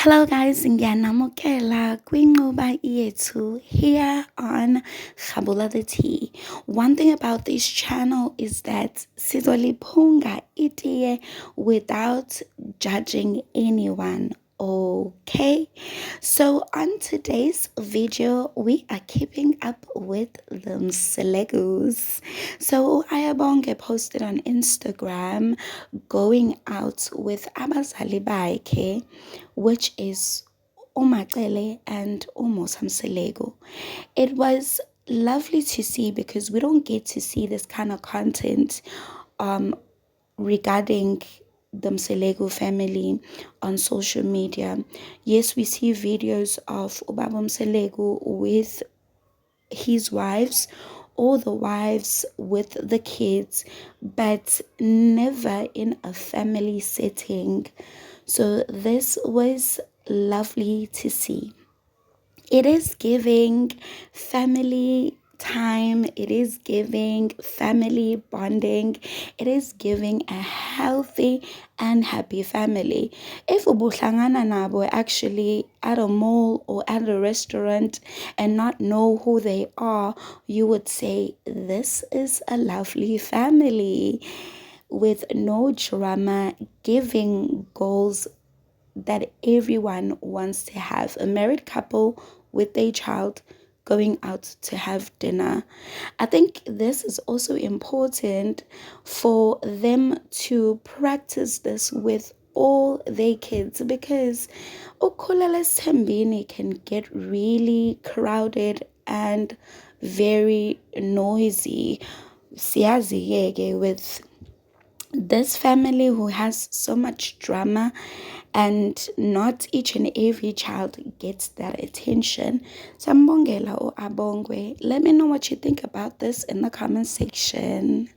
Hello guys, ngiyanamukela kwinquba yethu here on Khabula the Tea. One thing about this channel is that sizoliphunga itiye without judging anyone. Okay, so on today's video, we are keeping up with the Mselegos. So Ayabonge posted on Instagram going out with abazali bakhe, which is uMacele and uMosamselego. It was lovely to see because we don't get to see this kind of content um, regarding the Mselego family on social media. Yes, we see videos of Ubaba Mselego with his wives, all the wives with the kids, but never in a family setting. So this was lovely to see. It is giving family time, it is giving family bonding, it is giving a healthy and happy family. If ubuhlangana nabo actually at a mall or at a restaurant and not know who they are, you would say this is a lovely family with no drama, giving goals that everyone wants to have. A married couple with a child going out to have dinner. I think this is also important for them to practice this with all their kids because ukhulele sithembini can get really crowded and very noisy. Siyazi-ke with this family who has so much drama, and not each and every child gets that attention. Sambongela or Abongwe. Let me know what you think about this in the comment section.